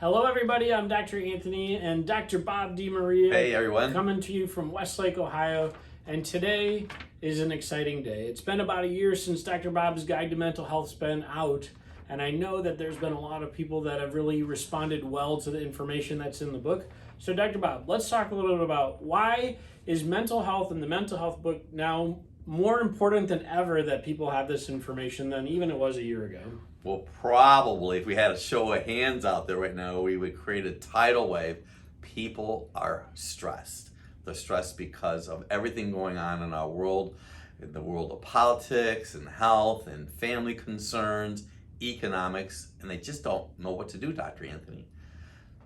Hello, everybody. I'm Dr. Anthony and Dr. Bob DiMaria. Hey, everyone. Coming to you from Westlake, Ohio. And today is an exciting day. It's been about a year since Dr. Bob's Guide to Mental Health's been out. And I know that there's been a lot of people that have really responded well to the information that's in the book. So, Dr. Bob, let's talk a little bit about why is mental health and the mental health book now more important than ever that people have this information than even it was a year ago? Well, probably if we had a show of hands out there right now, we would create a tidal wave. People are stressed. They're stressed because of everything going on in our world, in the world of politics and health and family concerns, economics, and they just don't know what to do, Dr. Anthony.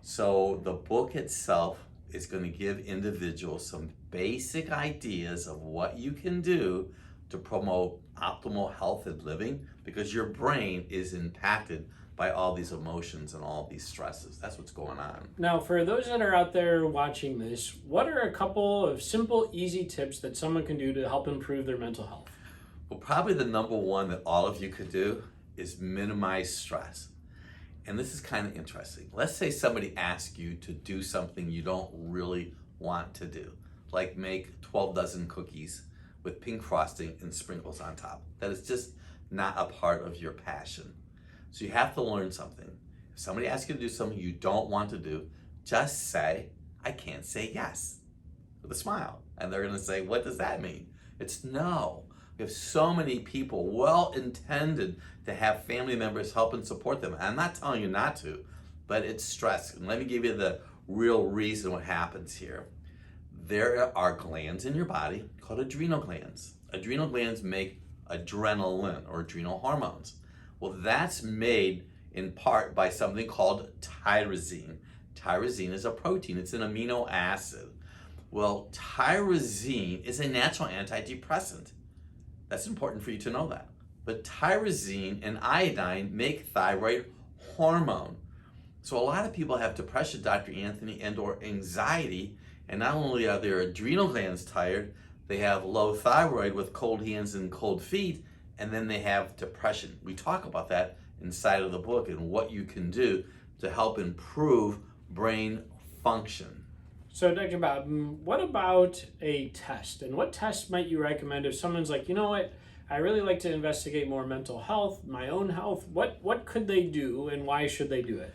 So the book itself is going to give individuals some basic ideas of what you can do to promote optimal health and living, because your brain is impacted by all these emotions and all these stresses. That's what's going on. Now, for those that are out there watching this, what are a couple of simple, easy tips that someone can do to help improve their mental health? Well, probably the number one that all of you could do is minimize stress. And this is kind of interesting. Let's say somebody asks you to do something you don't really want to do, like make 12 dozen cookies with pink frosting and sprinkles on top. That is just not a part of your passion. So you have to learn something. If somebody asks you to do something you don't want to do, just say, I can't say yes, with a smile. And they're gonna say, what does that mean? It's no. We have so many people well-intended to have family members help and support them. I'm not telling you not to, but it's stress. And let me give you the real reason what happens here. There are glands in your body called adrenal glands. Adrenal glands make adrenaline or adrenal hormones. Well, that's made in part by something called tyrosine. Tyrosine is a protein, it's an amino acid. Well, tyrosine is a natural antidepressant. That's important for you to know that. But tyrosine and iodine make thyroid hormone. So a lot of people have depression, Dr. Anthony, and or anxiety, and not only are their adrenal glands tired, they have low thyroid with cold hands and cold feet, and then they have depression. We talk about that inside of the book and what you can do to help improve brain function. So, Dr. Bob, what about a test? And what test might you recommend if someone's like, you know what, I really like to investigate more mental health, my own health. What could they do and why should they do it?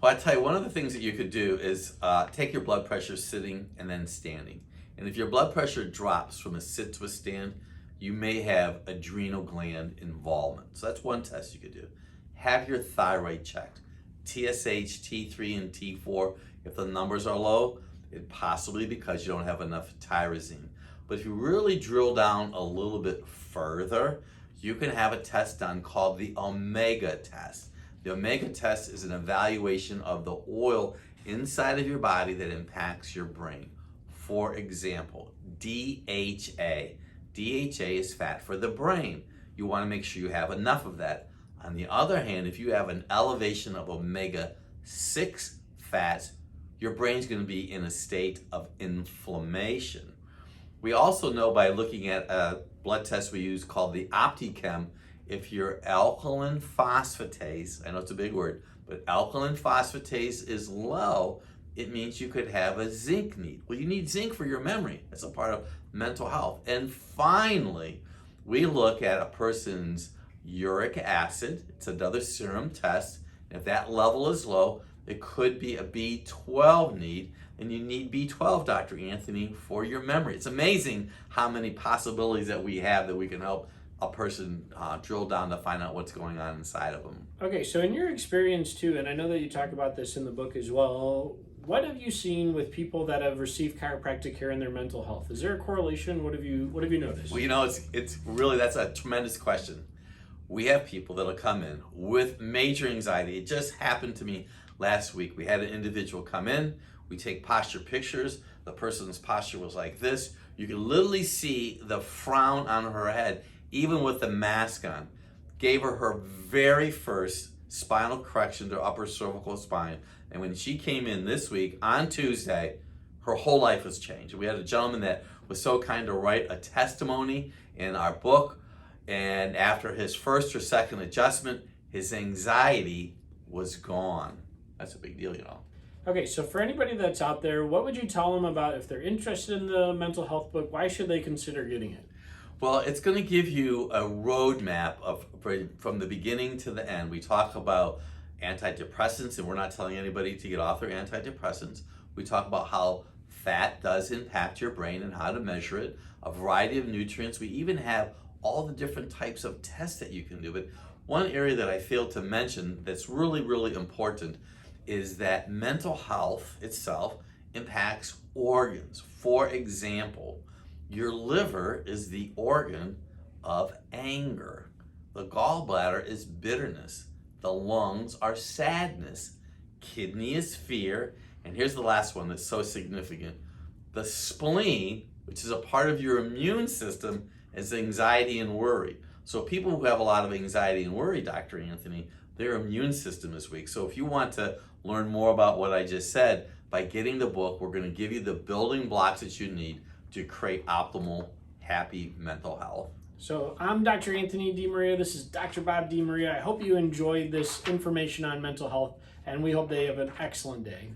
Well, I tell you, one of the things that you could do is take your blood pressure sitting and then standing. And if your blood pressure drops from a sit to a stand, you may have adrenal gland involvement. So that's one test you could do. Have your thyroid checked. TSH, T3, and T4. If the numbers are low, it's possibly because you don't have enough tyrosine. But if you really drill down a little bit further, you can have a test done called the omega test. The omega test is an evaluation of the oil inside of your body that impacts your brain. For example, DHA. DHA is fat for the brain. You want to make sure you have enough of that. On the other hand, if you have an elevation of omega-6 fats, your brain's going to be in a state of inflammation. We also know by looking at a blood test we use called the OptiChem, if your alkaline phosphatase, I know it's a big word, but alkaline phosphatase is low, it means you could have a zinc need. Well, you need zinc for your memory. That's a part of mental health. And finally, we look at a person's uric acid. It's another serum test. If that level is low, it could be a B12 need, and you need B12, Dr. Anthony, for your memory. It's amazing how many possibilities that we have that we can help a person drill down to find out what's going on inside of them. Okay, so in your experience too, and I know that you talk about this in the book as well, what have you seen with people that have received chiropractic care in their mental health? Is there a correlation? What have you noticed? Well, you know, it's really, that's a tremendous question. We have people that'll come in with major anxiety. It just happened to me last week. We had an individual come in, we take posture pictures. The person's posture was like this. You can literally see the frown on her head, even with the mask on. Gave her her very first spinal correction to upper cervical spine. And when she came in this week on Tuesday, her whole life was changed. We had a gentleman that was so kind to write a testimony in our book. And after his first or second adjustment, his anxiety was gone. That's a big deal, you know. Okay, so for anybody that's out there, what would you tell them about if they're interested in the mental health book? Why should they consider getting it? Well, it's going to give you a roadmap of from the beginning to the end. We talk about antidepressants, and we're not telling anybody to get off their antidepressants. We talk about how fat does impact your brain and how to measure it, a variety of nutrients. We even have all the different types of tests that you can do. But one area that I failed to mention that's really, really important is that mental health itself impacts organs. For example, your liver is the organ of anger. The gallbladder is bitterness. The lungs are sadness. Kidney is fear. And here's the last one that's so significant. The spleen, which is a part of your immune system, is anxiety and worry. So people who have a lot of anxiety and worry, Dr. Anthony, their immune system is weak. So if you want to learn more about what I just said, by getting the book, we're going to give you the building blocks that you need to create optimal, happy mental health. So I'm Dr. Anthony DiMaria. This is Dr. Bob DiMaria. I hope you enjoyed this information on mental health, and we hope they have an excellent day.